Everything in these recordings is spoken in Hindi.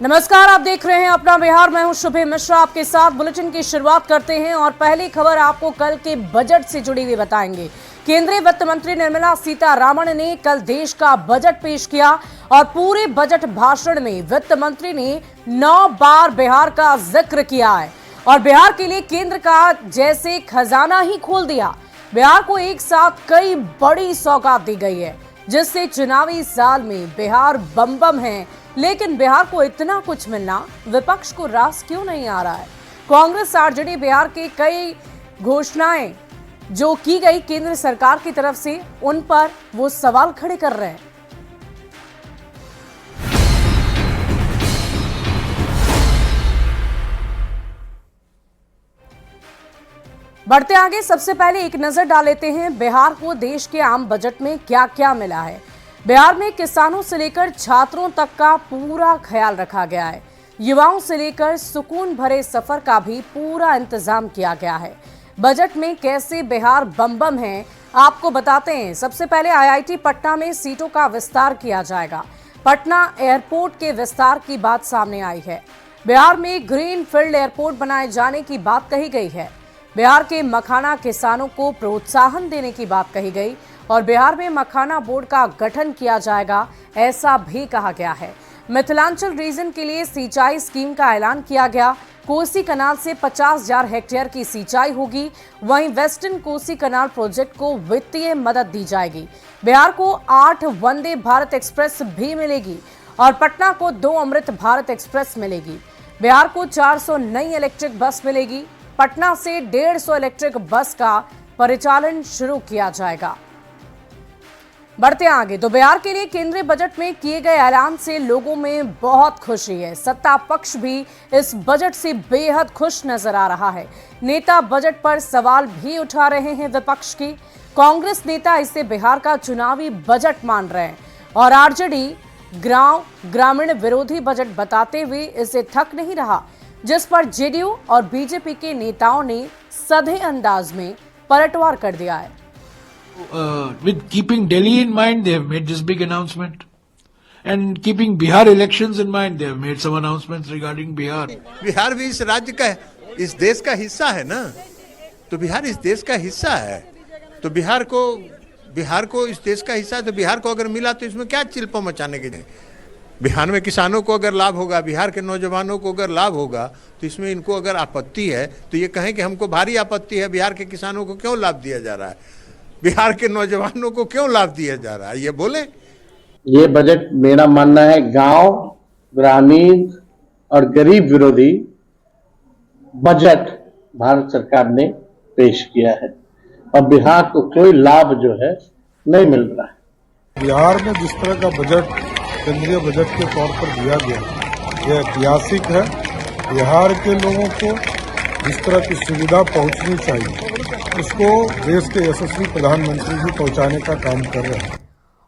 नमस्कार, आप देख रहे हैं अपना बिहार। मैं हूं शुभे मिश्रा, आपके साथ बुलेटिन की शुरुआत करते हैं और पहली खबर आपको कल के बजट से जुड़ी हुई बताएंगे। केंद्रीय वित्त मंत्री निर्मला सीतारामन ने कल देश का बजट पेश किया और पूरे बजट भाषण में वित्त मंत्री ने 9 बार बिहार का जिक्र किया है और बिहार के लिए केंद्र का जैसे खजाना ही खोल दिया। बिहार को एक साथ कई बड़ी सौगात दी गई है, जिससे चुनावी साल में बिहार बम बम है। लेकिन बिहार को इतना कुछ मिलना विपक्ष को रास क्यों नहीं आ रहा है? कांग्रेस आरजेडी बिहार के कई घोषणाएं जो की गई केंद्र सरकार की तरफ से, उन पर वो सवाल खड़े कर रहे हैं। बढ़ते आगे, सबसे पहले एक नजर डाल लेते हैं बिहार को देश के आम बजट में क्या क्या मिला है। बिहार में किसानों से लेकर छात्रों तक का पूरा ख्याल रखा गया है। युवाओं से लेकर सुकून भरे सफर का भी पूरा इंतजाम किया गया है। बजट में कैसे बिहार बम बम है, आपको बताते हैं। सबसे पहले आईआईटी पटना में सीटों का विस्तार किया जाएगा। पटना एयरपोर्ट के विस्तार की बात सामने आई है। बिहार में ग्रीन फील्ड एयरपोर्ट बनाए जाने की बात कही गई है। बिहार के मखाना किसानों को प्रोत्साहन देने की बात कही गई और बिहार में मखाना बोर्ड का गठन किया जाएगा, ऐसा भी कहा गया है। मिथिलांचल रीजन के लिए सिंचाई स्कीम का ऐलान किया गया। कोसी कनाल से 50,000 हेक्टेयर की सिंचाई होगी। वहीं वेस्टर्न कोसी कनाल प्रोजेक्ट को वित्तीय मदद दी जाएगी। बिहार को 8 वंदे भारत एक्सप्रेस भी मिलेगी और पटना को 2 अमृत भारत एक्सप्रेस मिलेगी। बिहार को 400 नई इलेक्ट्रिक बस मिलेगी। पटना से 150 इलेक्ट्रिक बस का परिचालन शुरू किया जाएगा। बढ़ते आगे, तो बिहार के लिए केंद्रीय बजट में किए गए ऐलान से लोगों में बहुत खुशी है। सत्ता पक्ष भी इस बजट से बेहद खुश नजर आ रहा है। नेता बजट पर सवाल भी उठा रहे हैं विपक्ष की। कांग्रेस नेता इसे बिहार का चुनावी बजट मान रहे हैं और आरजेडी ग्रामीण विरोधी बजट बताते हुए इसे थक नहीं रहा, जिस पर जेडीयू और बीजेपी के नेताओं ने सधे अंदाज में पलटवार कर दिया है। With keeping Delhi in mind, they have made this big announcement. And keeping Bihar elections in mind, they have made some announcements regarding Bihar. Bihar भी इस राज्य का, इस देश का हिस्सा है ना, तो बिहार इस देश का हिस्सा है। तो बिहार को इस देश का हिस्सा है, तो बिहार को अगर मिला तो इसमें क्या चिल्पा मचाने के लिए? बिहार में किसानों को अगर लाभ होगा, बिहार के नौजवानों को अगर लाभ होगा, तो इसमें इनको अगर आपत्ति है तो ये कहें कि हमको भारी आपत्ति है। बिहार के किसानों को क्यों लाभ दिया जा रहा है, बिहार के नौजवानों को क्यों लाभ दिया जा रहा है, ये बोले। ये बजट मेरा मानना है गांव, ग्रामीण और गरीब विरोधी बजट भारत सरकार ने पेश किया है और बिहार को कोई लाभ जो है नहीं मिल रहा है। बिहार में जिस तरह का बजट केंद्रीय बजट के तौर पर दिया गया, यह ऐतिहासिक है। बिहार के लोगों को जिस तरह की सुविधा पहुंचनी चाहिए, उसको देश के यशस्वी प्रधानमंत्री जी पहुंचाने का काम कर रहे हैं।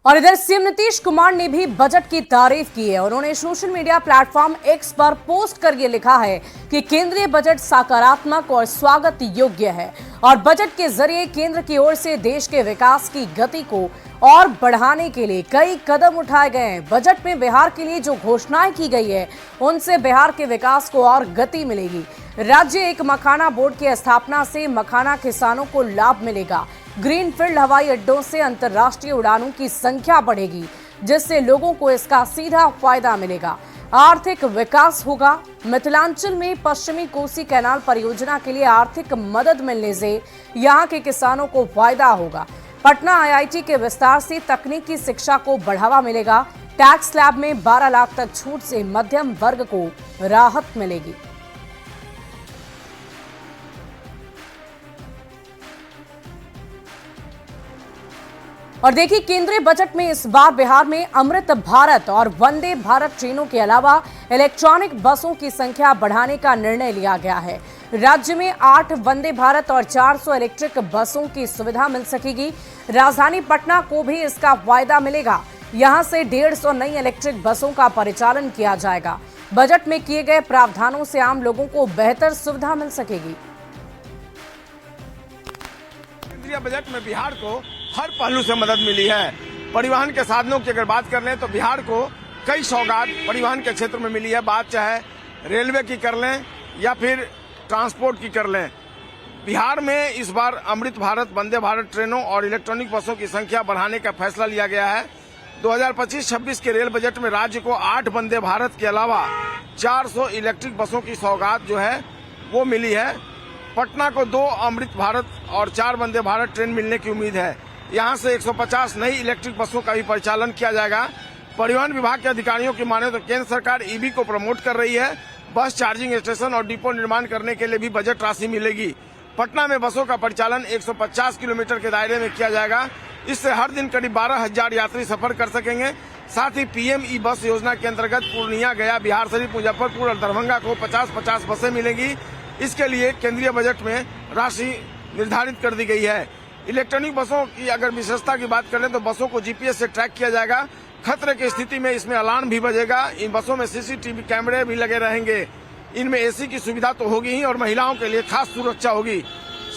और इधर सीएम नीतीश कुमार ने भी बजट की तारीफ की है। उन्होंने सोशल मीडिया प्लेटफॉर्म एक्स पर पोस्ट कर ये लिखा है कि केंद्रीय बजट सकारात्मक और स्वागत योग्य है और बजट के जरिए केंद्र की ओर से देश के विकास की गति को और बढ़ाने के लिए कई कदम उठाए गए हैं। बजट में बिहार के लिए जो घोषणाएं की गई है, उनसे बिहार के विकास को और गति मिलेगी। राज्य एक मखाना बोर्ड की स्थापना से मखाना किसानों को लाभ मिलेगा। ग्रीनफील्ड हवाई अड्डों से अंतर्राष्ट्रीय उड़ानों की संख्या बढ़ेगी, जिससे लोगों को इसका सीधा फायदा मिलेगा। आर्थिक विकास होगा। मिथिलांचल में पश्चिमी कोसी कैनाल परियोजना के लिए आर्थिक मदद मिलने से यहां के किसानों को फायदा होगा। पटना आईआईटी के विस्तार से तकनीकी शिक्षा को बढ़ावा मिलेगा। टैक्स स्लैब में 12 लाख तक छूट से मध्यम वर्ग को राहत मिलेगी। और देखिए, केंद्रीय बजट में इस बार बिहार में अमृत भारत और वंदे भारत ट्रेनों के अलावा इलेक्ट्रॉनिक बसों की संख्या बढ़ाने का निर्णय लिया गया है। राज्य में 8 वंदे भारत और 400 इलेक्ट्रिक बसों की सुविधा मिल सकेगी। राजधानी पटना को भी इसका फायदा मिलेगा। यहां से 150 नई इलेक्ट्रिक बसों का परिचालन किया जाएगा। बजट में किए गए प्रावधानों से आम लोगों को बेहतर सुविधा मिल सकेगी। केंद्रीय बजट में बिहार को हर पहलू से मदद मिली है। परिवहन के साधनों की अगर बात कर लें तो बिहार को कई सौगात परिवहन के क्षेत्र में मिली है। बात चाहे रेलवे की कर लें या फिर ट्रांसपोर्ट की कर लें। बिहार में इस बार अमृत भारत, वंदे भारत ट्रेनों और इलेक्ट्रॉनिक बसों की संख्या बढ़ाने का फैसला लिया गया है। 2025-26 के रेल बजट में राज्य को 8 वंदे भारत के अलावा 400 इलेक्ट्रिक बसों की सौगात जो है वो मिली है। पटना को 2 अमृत भारत और 4 वंदे भारत ट्रेन मिलने की उम्मीद है। यहां से 150 नई इलेक्ट्रिक बसों का भी परिचालन किया जाएगा। परिवहन विभाग के अधिकारियों की माने तो केंद्र सरकार ईवी को प्रमोट कर रही है। बस चार्जिंग स्टेशन और डिपो निर्माण करने के लिए भी बजट राशि मिलेगी। पटना में बसों का परिचालन 150 किलोमीटर के दायरे में किया जाएगा। इससे हर दिन करीब 12,000 यात्री सफर कर सकेंगे। साथ ही पीएम ई बस योजना के अंतर्गत पूर्णिया, गया, बिहार शरीफ, मुजफ्फरपुर और दरभंगा को 50-50 बसें मिलेंगी। इसके लिए केंद्रीय बजट में राशि निर्धारित कर दी गई है। इलेक्ट्रॉनिक बसों की अगर विशेषता की बात करें तो बसों को जीपीएस से ट्रैक किया जाएगा। खतरे की स्थिति में इसमें अलार्म भी बजेगा। इन बसों में सीसीटीवी कैमरे भी लगे रहेंगे। इनमें एसी की सुविधा तो होगी ही और महिलाओं के लिए खास सुरक्षा होगी।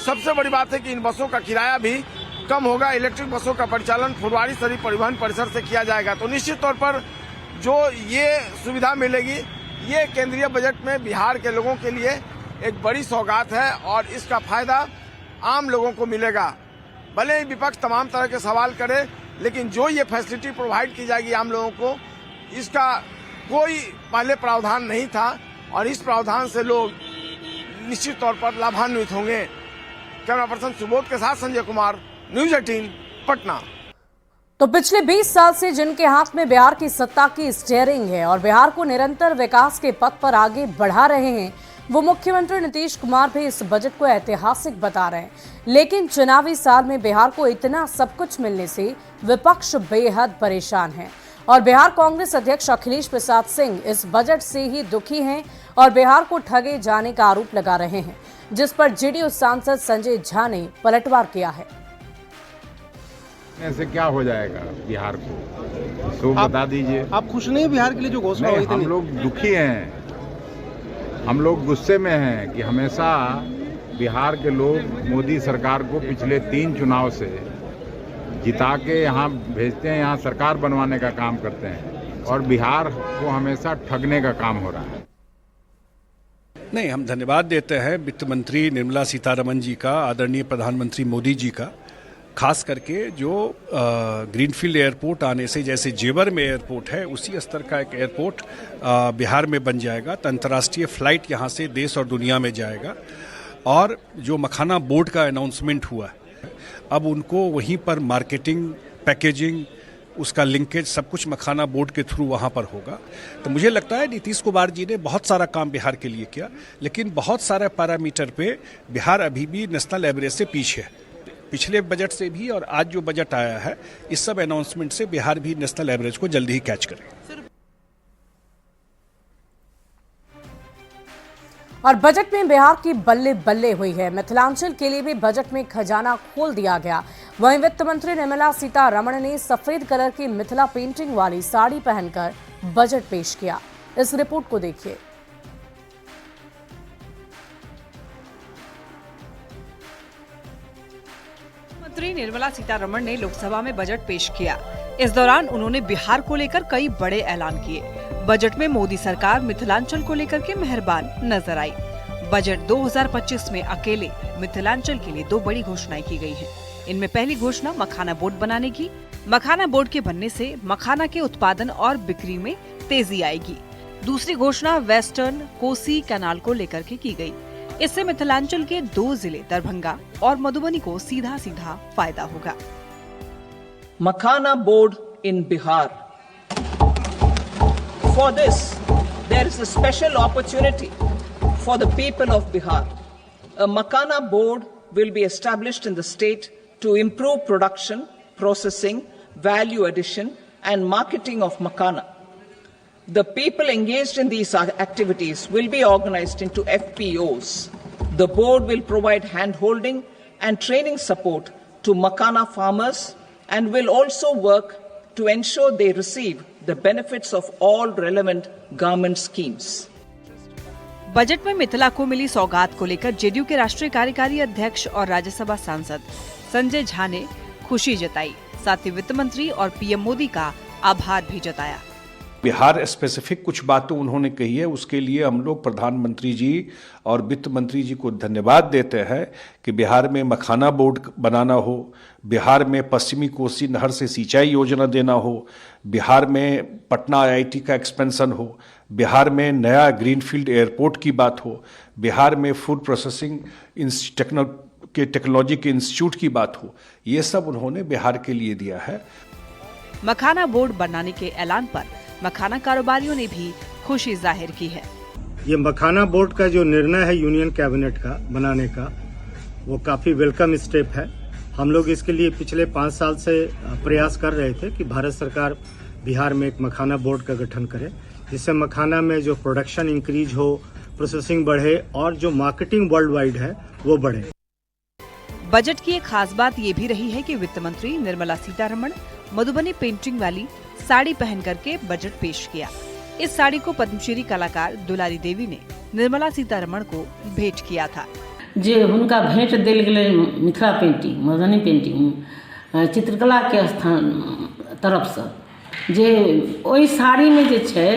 सबसे बड़ी बात है कि इन बसों का किराया भी कम होगा। इलेक्ट्रिक बसों का परिचालन फुलवारी शरीफ परिवहन परिसर से किया जाएगा। तो निश्चित तौर पर जो ये सुविधा मिलेगी, ये केंद्रीय बजट में बिहार के लोगों के लिए एक बड़ी सौगात है और इसका फायदा आम लोगों को मिलेगा। भले ही विपक्ष तमाम तरह के सवाल करे, लेकिन जो ये फैसिलिटी प्रोवाइड की जाएगी आम लोगों को, इसका कोई पहले प्रावधान नहीं था और इस प्रावधान से लोग निश्चित तौर पर लाभान्वित होंगे। कैमरा पर्सन सुबोध के साथ संजय कुमार, न्यूज 18 पटना। तो पिछले 20 साल से जिनके हाथ में बिहार की सत्ता की स्टीयरिंग है और बिहार को निरंतर विकास के पथ पर आगे बढ़ा रहे हैं, वो मुख्यमंत्री नीतीश कुमार भी इस बजट को ऐतिहासिक बता रहे हैं। लेकिन चुनावी साल में बिहार को इतना सब कुछ मिलने से विपक्ष बेहद परेशान है और बिहार कांग्रेस अध्यक्ष अखिलेश प्रसाद सिंह इस बजट से ही दुखी हैं और बिहार को ठगे जाने का आरोप लगा रहे हैं, जिस पर जेडीयू सांसद संजय झा ने पलटवार किया है। ऐसे क्या हो जाएगा बिहार को, तो बता दीजिए। आप खुश नहीं बिहार के लिए जो घोषणा हुई थी? हम लोग दुखी हैं, हम लोग गुस्से में हैं कि हमेशा बिहार के लोग मोदी सरकार को पिछले 3 चुनाव से जिता के यहाँ भेजते हैं, यहाँ सरकार बनवाने का काम करते हैं और बिहार को हमेशा ठगने का काम हो रहा है। नहीं, हम धन्यवाद देते हैं वित्त मंत्री निर्मला सीतारमण जी का, आदरणीय प्रधानमंत्री मोदी जी का, खास करके जो ग्रीनफील्ड एयरपोर्ट आने से, जैसे जेवर में एयरपोर्ट है उसी स्तर का एक एयरपोर्ट बिहार में बन जाएगा। तो अंतर्राष्ट्रीय फ्लाइट यहाँ से देश और दुनिया में जाएगा। और जो मखाना बोर्ड का अनाउंसमेंट हुआ है, अब उनको वहीं पर मार्केटिंग, पैकेजिंग, उसका लिंकेज सब कुछ मखाना बोर्ड के थ्रू वहाँ पर होगा। तो मुझे लगता है नीतीश कुमार जी ने बहुत सारा काम बिहार के लिए किया, लेकिन बहुत सारे पैरामीटर पे बिहार अभी भी नेशनल एवरेज से पीछे है। पिछले बजट से भी और आज जो बजट आया है, इस सब अनाउंसमेंट से बिहार भी नेशनल एवरेज को जल्दी ही कैच करेगा। और बजट में बिहार की बल्ले बल्ले हुई है। मिथिलांचल के लिए भी बजट में खजाना खोल दिया गया। वहीं वित्त मंत्री निर्मला सीतारमण ने सफेद कलर की मिथिला पेंटिंग वाली साड़ी पहनकर बजट पेश किया। इस रिपोर्ट को देखिए। मंत्री निर्मला सीतारमण ने लोकसभा में बजट पेश किया। इस दौरान उन्होंने बिहार को लेकर कई बड़े ऐलान किए। बजट में मोदी सरकार मिथिलांचल को लेकर के मेहरबान नजर आई। बजट 2025 में अकेले मिथिलांचल के लिए 2 बड़ी घोषणाएं की गई हैं। इनमें पहली घोषणा मखाना बोर्ड बनाने की। मखाना बोर्ड के बनने से मखाना के उत्पादन और बिक्री में तेजी आएगी। दूसरी घोषणा वेस्टर्न कोसी कैनाल को लेकर के की गई। इससे मिथिलांचल के 2 जिले दरभंगा और मधुबनी को सीधा सीधा फायदा होगा। Makhana board in Bihar. For this, there is a special opportunity for the people of Bihar. A Makhana board will be established in the state to improve production, processing, value addition and marketing of Makhana. The people engaged in these activities will be organized into FPOs. The board will provide hand-holding and training support to Makhana farmers and will also work to ensure they receive the benefits of all relevant government schemes. Budget में मिथिला को मिली सौगात को लेकर जेडीयू के राष्ट्रीय कार्यकारी अध्यक्ष और राज्यसभा सांसद संजय झा ने खुशी जताई। साथ ही वित्त मंत्री और पीएम मोदी का आभार भी जताया। बिहार स्पेसिफिक कुछ बातें उन्होंने कही है, उसके लिए हम लोग प्रधानमंत्री जी और वित्त मंत्री जी को धन्यवाद देते हैं कि बिहार में मखाना बोर्ड बनाना हो, बिहार में पश्चिमी कोसी नहर से सिंचाई योजना देना हो, बिहार में पटना IIT का एक्सपेंशन हो, बिहार में नया ग्रीनफील्ड एयरपोर्ट की बात हो, बिहार में फूड प्रोसेसिंग टेक्नोलॉजी के इंस्टीट्यूट की बात हो, ये सब उन्होंने बिहार के लिए दिया है। मखाना बोर्ड बनाने के ऐलान पर मखाना कारोबारियों ने भी खुशी जाहिर की है। ये मखाना बोर्ड का जो निर्णय है यूनियन कैबिनेट का बनाने का, वो काफी वेलकम स्टेप है। हम लोग इसके लिए पिछले 5 साल से प्रयास कर रहे थे कि भारत सरकार बिहार में एक मखाना बोर्ड का गठन करे, जिससे मखाना में जो प्रोडक्शन इंक्रीज हो, प्रोसेसिंग बढ़े और जो मार्केटिंग वर्ल्ड वाइड है वो बढ़े। बजट की एक खास बात ये भी रही है कि वित्त मंत्री निर्मला सीतारमण मधुबनी पेंटिंग वाली साड़ी पहन करके बजट पेश किया। इस साड़ी को पद्मश्री कलाकार दुलारी देवी ने निर्मला सीतारमण को भेंट किया था। जे हुनका भेंट देल गेलै मिथिला पेंटिंग, मधुबनी पेंटिंग, चित्रकला के स्थान तरफ से, जे ओहि साड़ी में जे छै,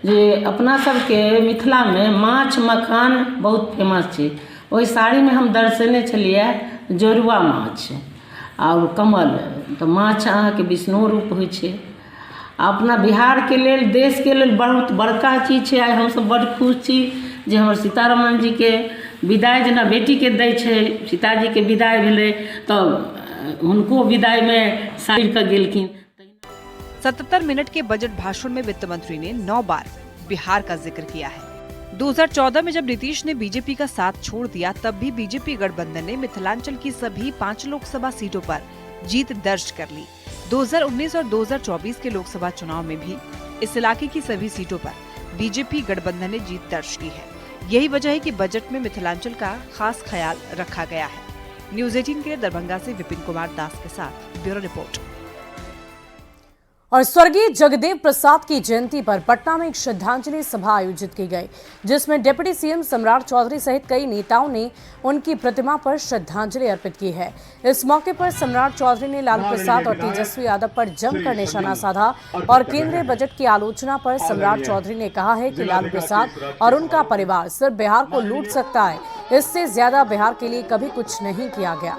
जे अपना सबके मिथिला में माछ मखान बहुत फेमस छै। ओहि साड़ी में हम दर्शेने छलियै जोरुआ माछ और कमल, तो माछ अहाँके विष्णु रूप होइ छै। अपना बिहार के लेल, देश के लेल बहुत बड़का चीज छै। आइ हमसब बड़ खुश छी जे हमर सीतारमण जी के विदाई जेना बेटी के दै छै, सीताजी के विदाई भेलै तऽ हुनको विदाई में साड़ी के गेलखिन। 77 मिनट के बजट भाषण में वित्त मंत्री ने 9 बार बिहार का जिक्र किया है। 2014 में जब नीतीश ने बीजेपी का साथ छोड़ दिया, तब भी बीजेपी गठबंधन ने मिथिलांचल की सभी 5 लोकसभा सीटों पर जीत दर्ज कर ली। 2019 और 2024 के लोकसभा चुनाव में भी इस इलाके की सभी सीटों पर बीजेपी गठबंधन ने जीत दर्ज की है। यही वजह है कि बजट में मिथिलांचल का खास ख्याल रखा गया है। न्यूज़ 18 के लिए दरभंगा से विपिन कुमार दास के साथ ब्यूरो रिपोर्ट। और स्वर्गीय जगदेव प्रसाद की जयंती पर पटना में एक श्रद्धांजलि सभा आयोजित की गई, जिसमें डिप्टी सीएम सम्राट चौधरी सहित कई नेताओं ने उनकी प्रतिमा पर श्रद्धांजलि अर्पित की है। इस मौके पर सम्राट चौधरी ने लालू प्रसाद और तेजस्वी यादव पर जमकर निशाना साधा और केंद्रीय बजट की आलोचना पर सम्राट चौधरी ने कहा है कि लालू प्रसाद और उनका परिवार सिर्फ बिहार को लूट सकता है, इससे ज्यादा बिहार के लिए कभी कुछ नहीं किया गया।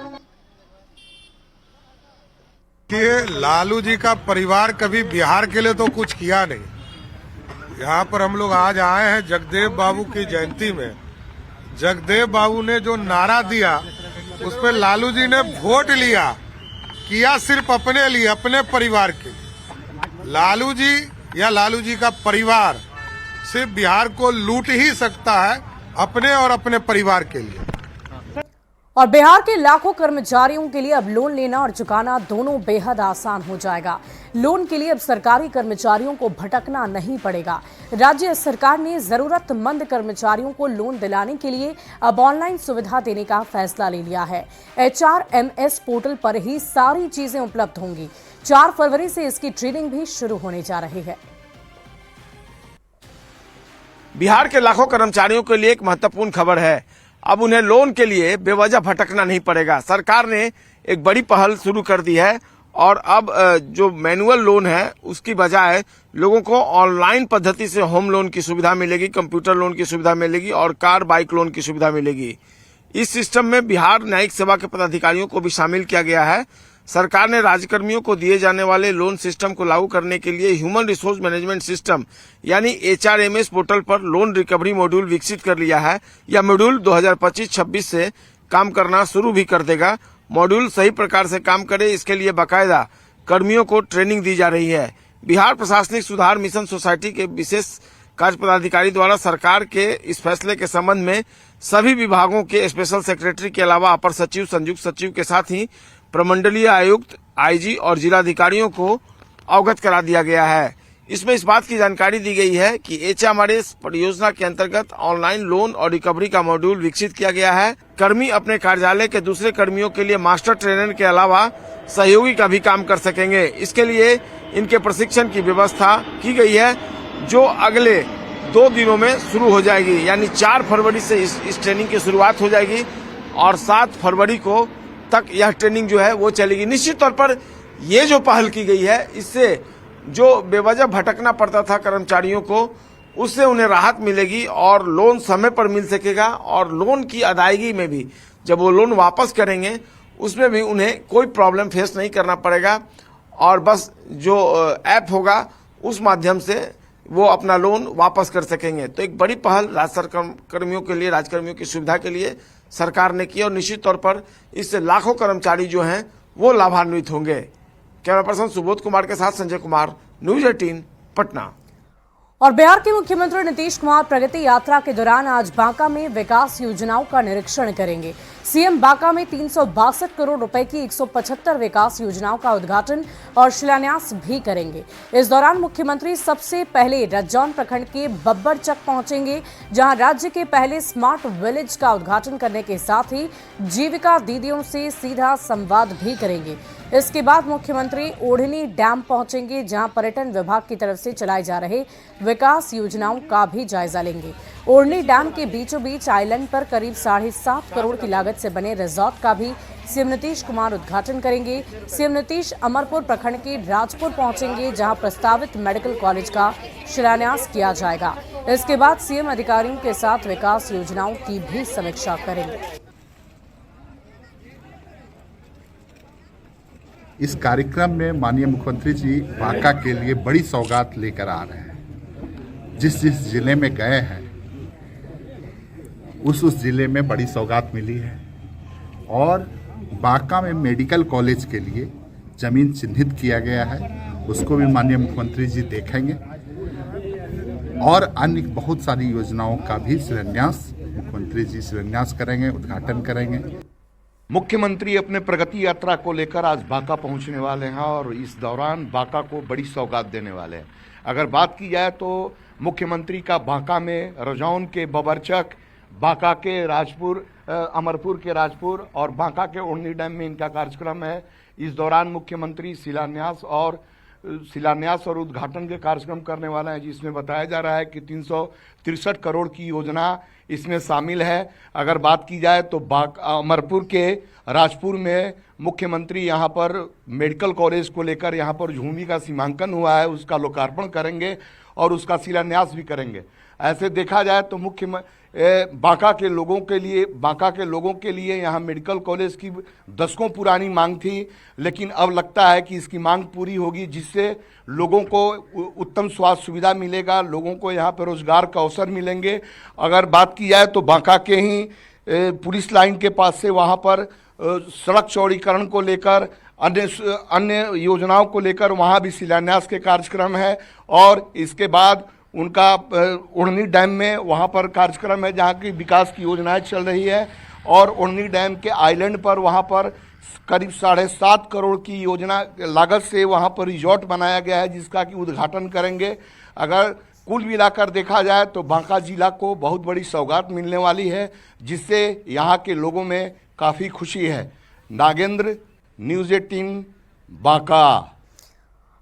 कि लालू जी का परिवार कभी बिहार के लिए तो कुछ किया नहीं। यहाँ पर हम लोग आज आए हैं जगदेव बाबू की जयंती में। जगदेव बाबू ने जो नारा दिया उस पर लालू जी ने वोट लिया, किया सिर्फ अपने लिए, अपने परिवार के लिए। लालू जी या लालू जी का परिवार सिर्फ बिहार को लूट ही सकता है, अपने और अपने परिवार के लिए। और बिहार के लाखों कर्मचारियों के लिए अब लोन लेना और चुकाना दोनों बेहद आसान हो जाएगा। लोन के लिए अब सरकारी कर्मचारियों को भटकना नहीं पड़ेगा। राज्य सरकार ने जरूरतमंद कर्मचारियों को लोन दिलाने के लिए अब ऑनलाइन सुविधा देने का फैसला ले लिया है। HRMS पोर्टल पर ही सारी चीजें उपलब्ध होंगी। 4 फरवरी से इसकी ट्रेनिंग भी शुरू होने जा रही है। बिहार के लाखों कर्मचारियों के लिए एक महत्वपूर्ण खबर है। अब उन्हें लोन के लिए बेवजह भटकना नहीं पड़ेगा। सरकार ने एक बड़ी पहल शुरू कर दी है और अब जो मैनुअल लोन है उसकी बजाय लोगों को ऑनलाइन पद्धति से होम लोन की सुविधा मिलेगी, कंप्यूटर लोन की सुविधा मिलेगी और कार बाइक लोन की सुविधा मिलेगी। इस सिस्टम में बिहार न्यायिक सेवा के पदाधिकारियों को भी शामिल किया गया है। सरकार ने राज्यकर्मियों को दिए जाने वाले लोन सिस्टम को लागू करने के लिए ह्यूमन रिसोर्स मैनेजमेंट सिस्टम यानी HRMS पोर्टल पर लोन रिकवरी मॉड्यूल विकसित कर लिया है। यह मॉड्यूल 2025-26 से काम करना शुरू भी कर देगा। मॉड्यूल सही प्रकार से काम करे, इसके लिए बाकायदा कर्मियों को ट्रेनिंग दी जा रही है। बिहार प्रशासनिक सुधार मिशन सोसाइटी के विशेष कार्य पदाधिकारी द्वारा सरकार के इस फैसले के संबंध में सभी विभागों के स्पेशल सेक्रेटरी के अलावा अपर सचिव, संयुक्त सचिव के साथ ही प्रमंडलीय आयुक्त, IG और जिलाधिकारियों को अवगत करा दिया गया है। इसमें इस बात की जानकारी दी गई है कि HRMS परियोजना के अंतर्गत ऑनलाइन लोन और रिकवरी का मॉड्यूल विकसित किया गया है। कर्मी अपने कार्यालय के दूसरे कर्मियों के लिए मास्टर ट्रेनर के अलावा सहयोगी का भी काम कर सकेंगे। इसके लिए इनके प्रशिक्षण की व्यवस्था की गई है, जो अगले 2 दिनों में शुरू हो जाएगी। यानी 4 फरवरी से इस ट्रेनिंग की शुरुआत हो जाएगी और 7 फरवरी को तक यह ट्रेनिंग जो है वो चलेगी। निश्चित तौर पर ये जो पहल की गई है, इससे जो बेवजह भटकना पड़ता था कर्मचारियों को, उससे उन्हें राहत मिलेगी और लोन समय पर मिल सकेगा। और लोन की अदायगी में भी जब वो लोन वापस करेंगे उसमें भी उन्हें कोई प्रॉब्लम फेस नहीं करना पड़ेगा और बस जो ऐप होगा उस माध्यम से वो अपना लोन वापस कर सकेंगे। तो एक बड़ी पहल कर्मियों के लिए, राजकर्मियों की सुविधा के लिए सरकार ने की और निश्चित तौर पर इससे लाखों कर्मचारी जो हैं वो लाभान्वित होंगे। कैमरा पर्सन सुबोध कुमार के साथ संजय कुमार, न्यूज 18 पटना। और बिहार के मुख्यमंत्री नीतीश कुमार प्रगति यात्रा के दौरान आज बांका में विकास योजनाओं का निरीक्षण करेंगे। सीएम बांका में 362 करोड़ रुपए की 175 विकास योजनाओं का उद्घाटन और शिलान्यास भी करेंगे। इस दौरान मुख्यमंत्री सबसे पहले रज्जौन प्रखंड के बब्बरचक पहुंचेंगे, जहां राज्य के पहले स्मार्ट विलेज का उद्घाटन करने के साथ ही जीविका दीदियों से सीधा संवाद भी करेंगे। इसके बाद मुख्यमंत्री ओढ़नी डैम पहुंचेंगे, जहां पर्यटन विभाग की तरफ से चलाए जा रहे विकास योजनाओं का भी जायजा लेंगे। ओढ़नी डैम के बीचों बीच आइलैंड पर करीब 7.5 करोड़ की लागत से बने रिजॉर्ट का भी सीएम नीतीश कुमार उद्घाटन करेंगे। सीएम नीतीश अमरपुर प्रखंड के राजपुर पहुंचेंगे, जहां प्रस्तावित मेडिकल कॉलेज का शिलान्यास किया जाएगा। इसके बाद सीएम अधिकारियों के साथ विकास योजनाओं की भी समीक्षा करेंगे। इस कार्यक्रम में माननीय मुख्यमंत्री जी बांका के लिए बड़ी सौगात लेकर आ रहे हैं। जिस जिले में गए हैं उस जिले में बड़ी सौगात मिली है और बांका में मेडिकल कॉलेज के लिए जमीन चिन्हित किया गया है, उसको भी माननीय मुख्यमंत्री जी देखेंगे और अन्य बहुत सारी योजनाओं का भी शिलान्यास मुख्यमंत्री जी शिलान्यास करेंगे, उद्घाटन करेंगे। मुख्यमंत्री अपने प्रगति यात्रा को लेकर आज बांका पहुंचने वाले हैं और इस दौरान बांका को बड़ी सौगात देने वाले हैं। अगर बात की जाए तो मुख्यमंत्री का बांका में रजौन के बबरचक, बांका के राजपुर, अमरपुर के राजपुर और बांका के ओढ़नी डैम में इनका कार्यक्रम है। इस दौरान मुख्यमंत्री शिलान्यास और उद्घाटन के कार्यक्रम करने वाले हैं, जिसमें बताया जा रहा है कि 363 करोड़ की योजना इसमें शामिल है। अगर बात की जाए तो अमरपुर के राजपुर में मुख्यमंत्री यहाँ पर मेडिकल कॉलेज को लेकर यहाँ पर भूमि का सीमांकन हुआ है, उसका लोकार्पण करेंगे और उसका शिलान्यास भी करेंगे। ऐसे देखा जाए तो बांका के लोगों के लिए यहाँ मेडिकल कॉलेज की दशकों पुरानी मांग थी, लेकिन अब लगता है कि इसकी मांग पूरी होगी, जिससे लोगों को उत्तम स्वास्थ्य सुविधा मिलेगा, लोगों को यहाँ पर रोजगार का अवसर मिलेंगे। अगर बात की जाए तो बांका के ही पुलिस लाइन के पास से वहाँ पर सड़क चौड़ीकरण को लेकर अन्य योजनाओं को लेकर वहाँ भी शिलान्यास के कार्यक्रम है और इसके बाद उनका ओढ़नी डैम में वहाँ पर कार्यक्रम है, जहाँ की विकास की योजनाएं चल रही है और ओढ़नी डैम के आइलैंड पर वहाँ पर करीब 7.5 करोड़ की योजना लागत से वहाँ पर रिजॉर्ट बनाया गया है, जिसका कि उद्घाटन करेंगे। अगर कुल मिलाकर देखा जाए तो बांका जिला को बहुत बड़ी सौगात मिलने वाली है, जिससे यहाँ के लोगों में काफ़ी खुशी है। नागेंद्र, न्यूज़ 18 बांका।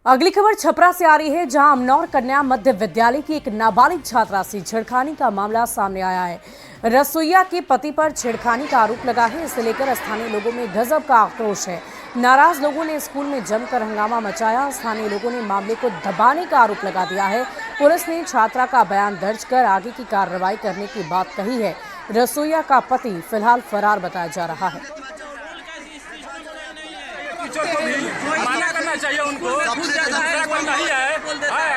अगली खबर छपरा से आ रही है, जहां अमनौर कन्या मध्य विद्यालय की एक नाबालिग छात्रा से छेड़खानी का मामला सामने आया है। रसोइया के पति पर छेड़खानी का आरोप लगा है, इसे लेकर स्थानीय लोगों में गजब का आक्रोश है। नाराज लोगों ने स्कूल में जमकर हंगामा मचाया। स्थानीय लोगों ने मामले को दबाने का आरोप लगा दिया है। पुलिस ने छात्रा का बयान दर्ज कर आगे की कार्रवाई करने की बात कही है। रसोइया का पति फिलहाल फरार बताया जा रहा है। माना करना चाहिए उनको, कोई नहीं है,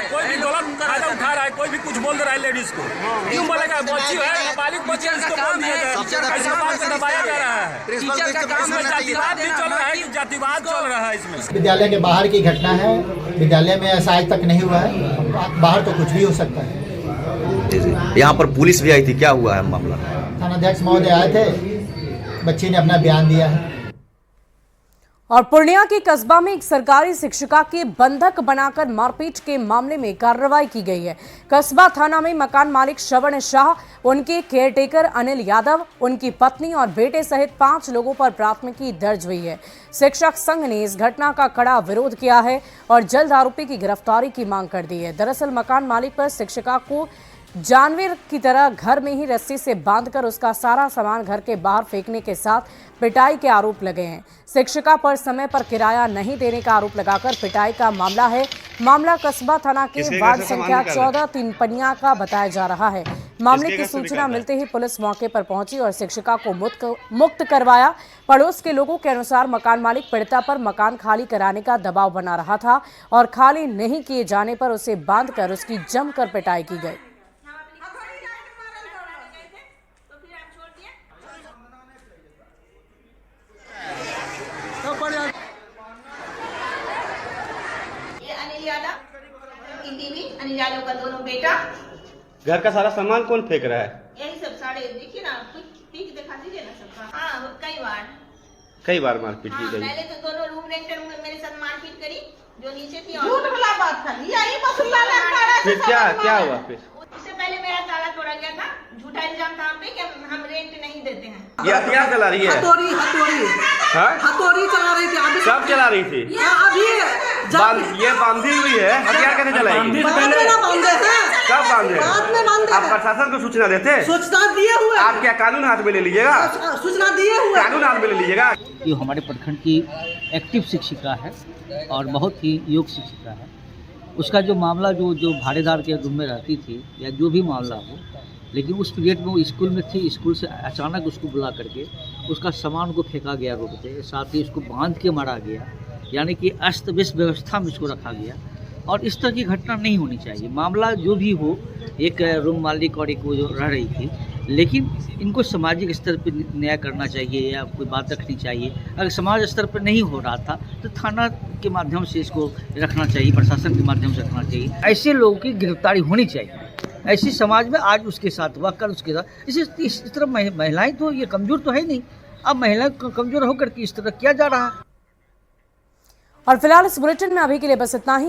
कोई भी गलत फायदा उठा रहा है, कोई भी कुछ बोल रहा है लेडीज को, क्यों बोलेगा? बच्ची है, नाबालिग बच्ची है, इसको बोल दिया जाए, ऐसा बात को दबाया जा रहा है। टीचर का काम है, जातिवाद भी चल रहा है, जातिवाद चल रहा है इसमें। विद्यालय के बाहर की घटना है, विद्यालय में ऐसा आज तक नहीं हुआ है, बाहर तो कुछ भी हो सकता है। यहाँ पर पुलिस भी आई थी, क्या हुआ है मामला? थानाध्यक्ष महोदय आए थे, बच्ची ने अपना बयान दिया है। और पूर्णिया के कस्बा में एक सरकारी शिक्षिका के बंधक बनाकर मारपीट के मामले में कार्रवाई की गई है। कस्बा थाना में मकान मालिक श्रवण शाह, उनके केयरटेकर अनिल यादव, उनकी पत्नी और बेटे सहित 5 लोगों पर प्राथमिकी दर्ज हुई है। शिक्षक संघ ने इस घटना का कड़ा विरोध किया है और जल्द आरोपी की गिरफ्तारी की मांग कर दी है। दरअसल मकान मालिक पर शिक्षिका को जानवर की तरह घर में ही रस्सी से बांधकर उसका सारा सामान घर के बाहर फेंकने के साथ पिटाई के आरोप लगे हैं। शिक्षिका पर समय पर किराया नहीं देने का आरोप लगाकर पिटाई का मामला है। मामला कस्बा थाना के वार्ड संख्या 14 तिनपनिया का बताया जा रहा है। मामले की सूचना मिलते ही पुलिस मौके पर पहुंची और शिक्षिका को मुक्त करवाया। पड़ोस के लोगों के अनुसार मकान मालिक पीड़िता पर मकान खाली कराने का दबाव बना रहा था और खाली नहीं किए जाने पर उसे बांधकर उसकी जमकर पिटाई की गई। अनिल यादव का दोनों बेटा। घर का सारा सामान कौन फेंक रहा है? यही सब सारे देखिए ना, पिक दिखा दीजिए ना सबका। हाँ, कई बार मारपीट की गई। पहले तो दोनों रूम रेंटर मेरे साथ मारपीट करी, जो नीचे थी। झूठ वाला बात था, यही फिर क्या हुआ? फिर इससे पहले मेरा ताला तोड़ा गया था। झूठा इल्जाम था हम पे कि हम रेंट नहीं देते हैं। ये हथियार चला रही है? हथौड़ी चला रही थी। अभी सब चला रही थी? ये बांधी हुई है, हथियार कैसे चलाएगी? कब बांधे? आप प्रशासन को सूचना देते? सूचना दिए हुए। आप क्या कानून हाथ में ले लीजिएगा? सूचना दिए हुए। कानून हाथ में ले लीजिएगा। ये हमारे प्रखंड की एक्टिव शिक्षिका है और बहुत ही योग्य शिक्षिका है। उसका जो मामला जो भाड़ेदार के रूम में रहती थी या जो भी मामला हो, लेकिन उस पीरियड में वो स्कूल में थी। स्कूल से अचानक उसको बुला करके उसका सामान को फेंका गया रोड पे, साथ ही उसको बांध के मारा गया, यानी कि अस्त व्यस्त व्यवस्था में उसको रखा गया। और इस तरह की घटना नहीं होनी चाहिए। मामला जो भी हो, एक रूम मालिक और एक वो जो रह रही थी, लेकिन इनको सामाजिक स्तर पर न्याय करना चाहिए या कोई बात रखनी चाहिए। अगर समाज स्तर पर नहीं हो रहा था तो थाना के माध्यम से इसको रखना चाहिए, प्रशासन के माध्यम से रखना चाहिए। ऐसे लोगों की गिरफ्तारी होनी चाहिए। ऐसी समाज में आज उसके साथ हुआ, कल उसके साथ। इस तरह महिलाएं तो ये कमजोर तो है नहीं, अब महिलाएं कमजोर होकर के इस तरह किया जा रहा है। और फिलहाल इस बुलेटिन में अभी के लिए बस इतना ही।